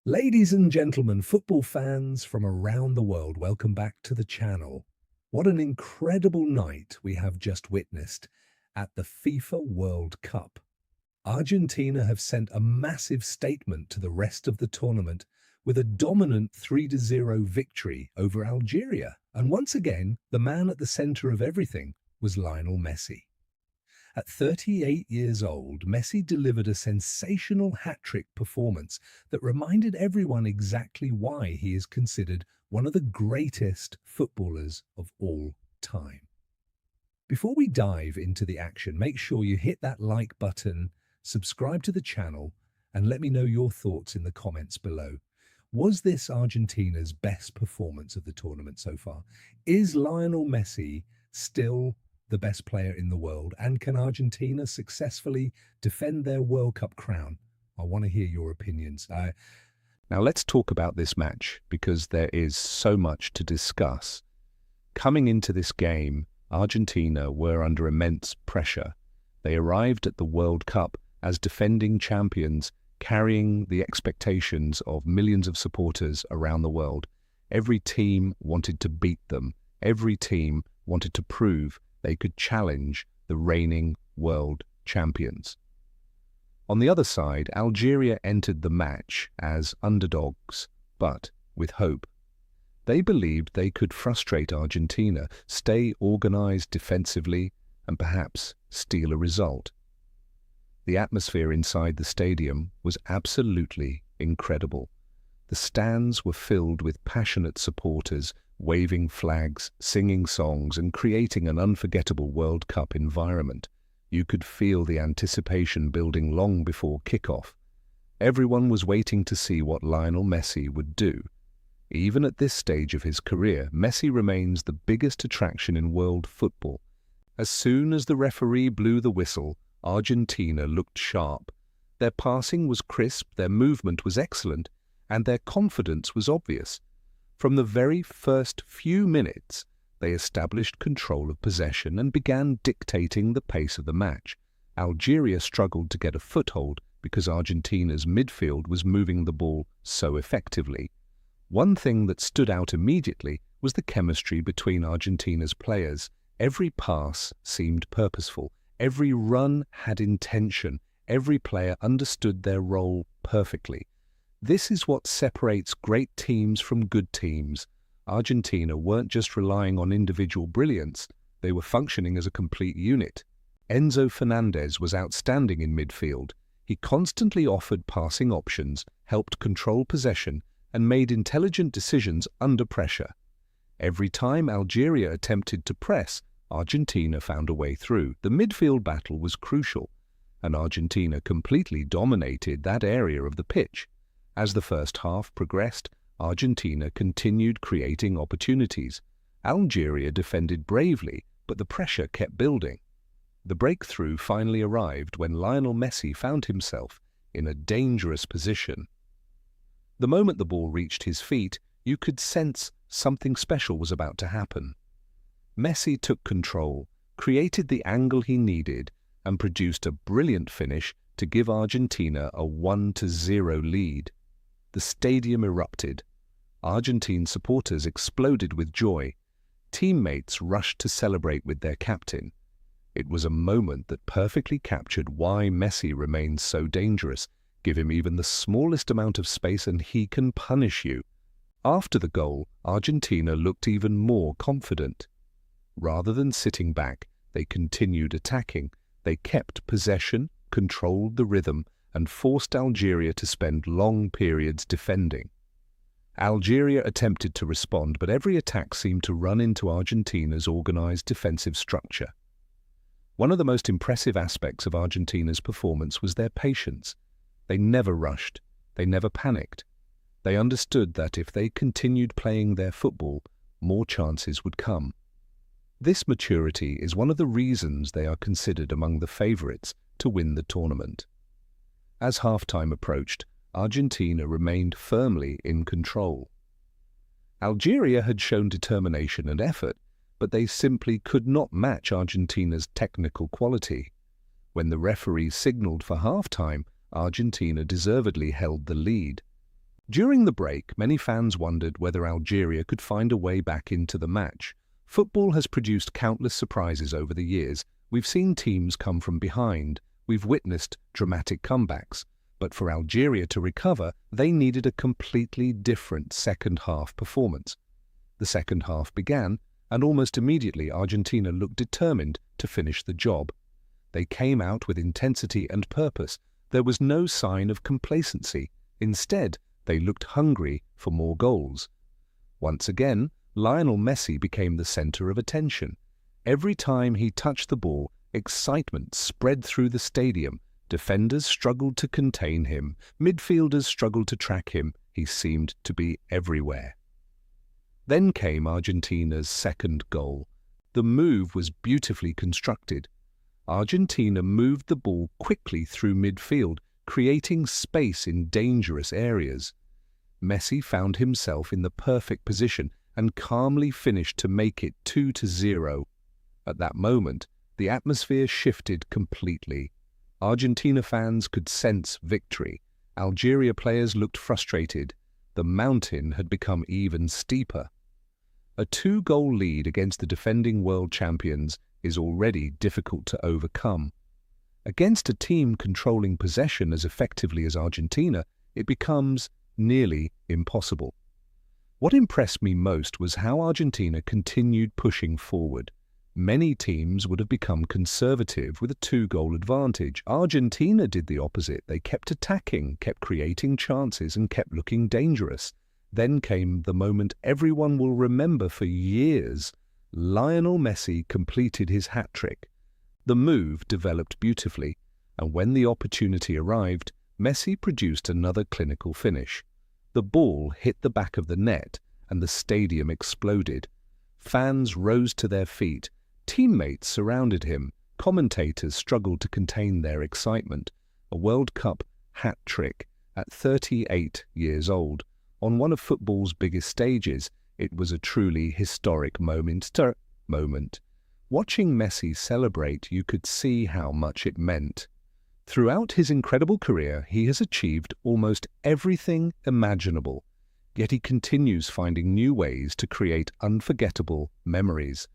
Ladies and gentlemen, football fans from around the world, welcome back to the channel. What an incredible night we have just witnessed at the FIFA World Cup. Argentina have sent a massive statement to the rest of the tournament with a dominant 3-0 victory over Algeria. And once again, the man at the center of everything was Lionel Messi. At 38 years old, Messi delivered a sensational hat-trick performance that reminded everyone exactly why he is considered one of the greatest footballers of all time. Before we dive into the action, make sure you hit that like button, subscribe to the channel, and let me know your thoughts in the comments below. Was this Argentina's best performance of the tournament so far? Is Lionel Messi still the best player in the world? And can Argentina successfully defend their World Cup crown? I want to hear your opinions. Now let's talk about this match because there is so much to discuss. Coming into this game, Argentina were under immense pressure. They arrived at the World Cup as defending champions, carrying the expectations of millions of supporters around the world. Every team wanted to beat them. Every team wanted to prove they could challenge the reigning world champions. On the other side, Algeria entered the match as underdogs, but with hope. They believed they could frustrate Argentina, stay organized defensively, and perhaps steal a result. The atmosphere inside the stadium was absolutely incredible. The stands were filled with passionate supporters, waving flags, singing songs, and creating an unforgettable World Cup environment. You could feel the anticipation building long before kickoff. Everyone was waiting to see what Lionel Messi would do. Even at this stage of his career, Messi remains the biggest attraction in world football. As soon as the referee blew the whistle, Argentina looked sharp. Their passing was crisp, their movement was excellent, and their confidence was obvious. From the very first few minutes, they established control of possession and began dictating the pace of the match. Algeria struggled to get a foothold because Argentina's midfield was moving the ball so effectively. One thing that stood out immediately was the chemistry between Argentina's players. Every pass seemed purposeful. Every run had intention. Every player understood their role perfectly. This is what separates great teams from good teams. Argentina weren't just relying on individual brilliance, they were functioning as a complete unit. Enzo Fernandez was outstanding in midfield. He constantly offered passing options, helped control possession, and made intelligent decisions under pressure. Every time Algeria attempted to press, Argentina found a way through. The midfield battle was crucial, and Argentina completely dominated that area of the pitch. As the first half progressed, Argentina continued creating opportunities. Algeria defended bravely, but the pressure kept building. The breakthrough finally arrived when Lionel Messi found himself in a dangerous position. The moment the ball reached his feet, you could sense something special was about to happen. Messi took control, created the angle he needed, and produced a brilliant finish to give Argentina a 1-0 lead. The stadium erupted. Argentine supporters exploded with joy. Teammates rushed to celebrate with their captain. It was a moment that perfectly captured why Messi remains so dangerous. Give him even the smallest amount of space and he can punish you. After the goal, Argentina looked even more confident. Rather than sitting back, they continued attacking. They kept possession, controlled the rhythm, and forced Algeria to spend long periods defending. Algeria attempted to respond, but every attack seemed to run into Argentina's organized defensive structure. One of the most impressive aspects of Argentina's performance was their patience. They never rushed. They never panicked. They understood that if they continued playing their football, more chances would come. This maturity is one of the reasons they are considered among the favorites to win the tournament. As halftime approached, Argentina remained firmly in control. Algeria had shown determination and effort, but they simply could not match Argentina's technical quality. When the referee signaled for halftime, Argentina deservedly held the lead. During the break, many fans wondered whether Algeria could find a way back into the match. Football has produced countless surprises over the years. We've seen teams come from behind. We've witnessed dramatic comebacks. But for Algeria to recover, they needed a completely different second-half performance. The second half began, and almost immediately Argentina looked determined to finish the job. They came out with intensity and purpose. There was no sign of complacency. Instead, they looked hungry for more goals. Once again, Lionel Messi became the center of attention. Every time he touched the ball, excitement spread through the stadium. Defenders struggled to contain him. Midfielders struggled to track him. He seemed to be everywhere. Then came Argentina's second goal. The move was beautifully constructed. Argentina moved the ball quickly through midfield, creating space in dangerous areas. Messi found himself in the perfect position and calmly finished to make it 2-0. At that moment, the atmosphere shifted completely. Argentina fans could sense victory. Algeria players looked frustrated. The mountain had become even steeper. A 2-goal lead against the defending world champions is already difficult to overcome. Against a team controlling possession as effectively as Argentina, it becomes nearly impossible. What impressed me most was how Argentina continued pushing forward. Many teams would have become conservative with a 2-goal advantage. Argentina did the opposite. They kept attacking, kept creating chances, and kept looking dangerous. Then came the moment everyone will remember for years. Lionel Messi completed his hat-trick. The move developed beautifully, and when the opportunity arrived, Messi produced another clinical finish. The ball hit the back of the net, and the stadium exploded. Fans rose to their feet. Teammates surrounded him. Commentators struggled to contain their excitement. A World Cup hat-trick at 38 years old. On one of football's biggest stages, it was a truly historic moment. Watching Messi celebrate, you could see how much it meant. Throughout his incredible career, he has achieved almost everything imaginable, yet he continues finding new ways to create unforgettable memories.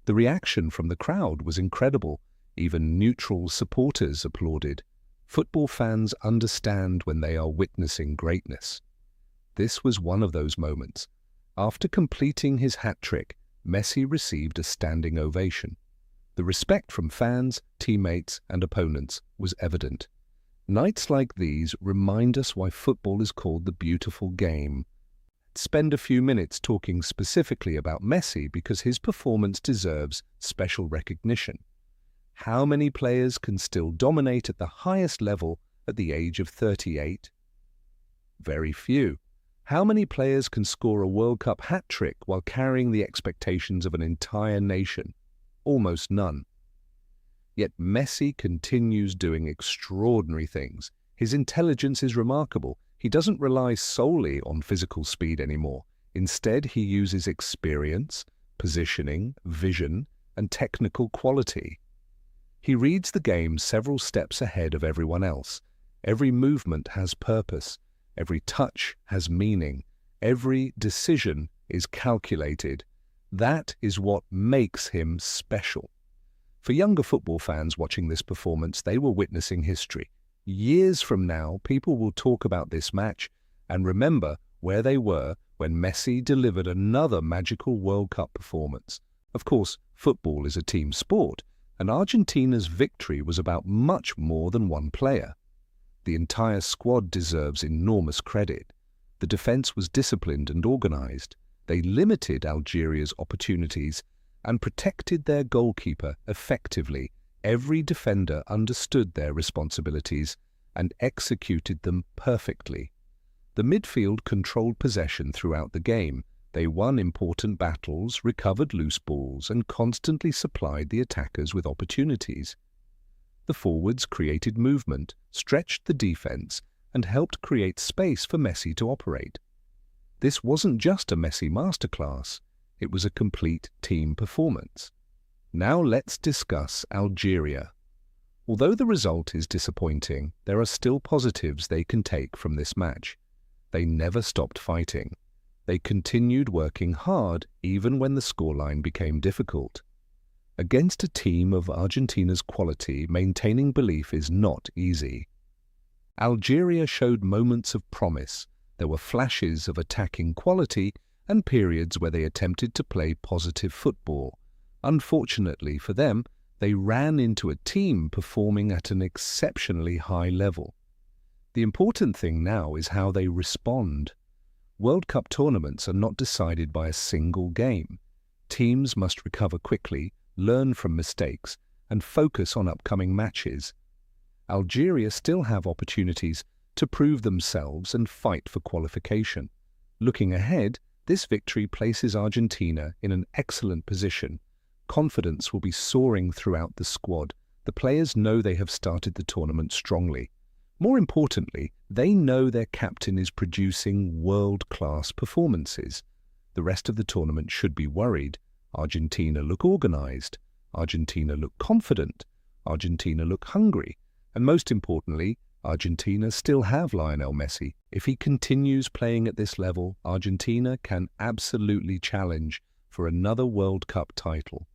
The reaction from the crowd was incredible. Even neutral supporters applauded. Football fans understand when they are witnessing greatness. This was one of those moments. After completing his hat-trick, Messi received a standing ovation. The respect from fans, teammates, and opponents was evident. Nights like these remind us why football is called the beautiful game. Spend a few minutes talking specifically about Messi because his performance deserves special recognition. How many players can still dominate at the highest level at the age of 38? Very few. How many players can score a World Cup hat-trick while carrying the expectations of an entire nation? Almost none. Yet Messi continues doing extraordinary things. His intelligence is remarkable. He doesn't rely solely on physical speed anymore. Instead, he uses experience, positioning, vision, and technical quality. He reads the game several steps ahead of everyone else. Every movement has purpose. Every touch has meaning. Every decision is calculated. That is what makes him special. For younger football fans watching this performance, they were witnessing history. Years from now, people will talk about this match and remember where they were when Messi delivered another magical World Cup performance. Of course, football is a team sport, and Argentina's victory was about much more than one player. The entire squad deserves enormous credit. The defense was disciplined and organized. They limited Algeria's opportunities and protected their goalkeeper effectively. Every defender understood their responsibilities and executed them perfectly. The midfield controlled possession throughout the game. They won important battles, recovered loose balls, and constantly supplied the attackers with opportunities. The forwards created movement, stretched the defense, and helped create space for Messi to operate. This wasn't just a Messi masterclass, it was a complete team performance. Now let's discuss Algeria. Although the result is disappointing, there are still positives they can take from this match. They never stopped fighting. They continued working hard even when the scoreline became difficult. Against a team of Argentina's quality, maintaining belief is not easy. Algeria showed moments of promise. There were flashes of attacking quality and periods where they attempted to play positive football. Unfortunately for them, they ran into a team performing at an exceptionally high level. The important thing now is how they respond. World Cup tournaments are not decided by a single game. Teams must recover quickly, learn from mistakes, and focus on upcoming matches. Algeria still have opportunities to prove themselves and fight for qualification. Looking ahead, this victory places Argentina in an excellent position. Confidence will be soaring throughout the squad. The players know they have started the tournament strongly. More importantly, they know their captain is producing world-class performances. The rest of the tournament should be worried. Argentina look organised. Argentina look confident. Argentina look hungry. And most importantly, Argentina still have Lionel Messi. If he continues playing at this level, Argentina can absolutely challenge for another World Cup title.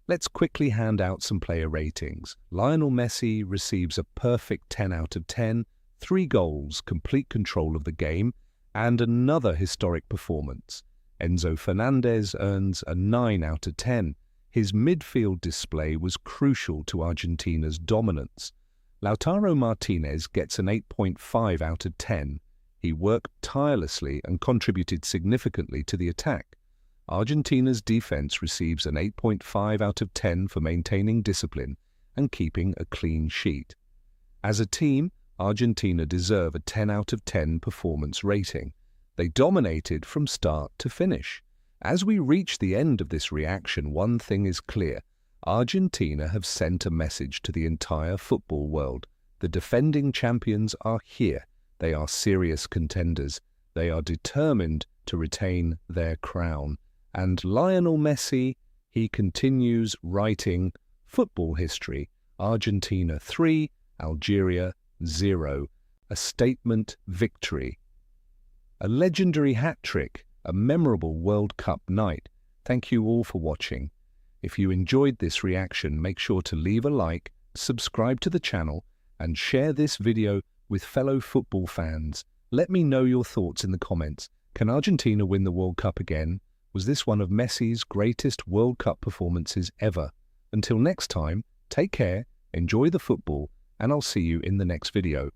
Let's quickly hand out some player ratings. Lionel Messi receives a perfect 10 out of 10, 3 goals, complete control of the game, and another historic performance. Enzo Fernandez earns a 9 out of 10. His midfield display was crucial to Argentina's dominance. Lautaro Martinez gets an 8.5 out of 10. He worked tirelessly and contributed significantly to the attack. Argentina's defense receives an 8.5 out of 10 for maintaining discipline and keeping a clean sheet. As a team, Argentina deserve a 10 out of 10 performance rating. They dominated from start to finish. As we reach the end of this reaction, one thing is clear. Argentina have sent a message to the entire football world. The defending champions are here. They are serious contenders. They are determined to retain their crown. And Lionel Messi, he continues writing football history. Argentina 3, Algeria 0. A statement victory. A legendary hat-trick, a memorable World Cup night. Thank you all for watching. If you enjoyed this reaction, make sure to leave a like, subscribe to the channel, and share this video with fellow football fans. Let me know your thoughts in the comments. Can Argentina win the World Cup again? Was this one of Messi's greatest World Cup performances ever? Until next time, take care, enjoy the football, and I'll see you in the next video.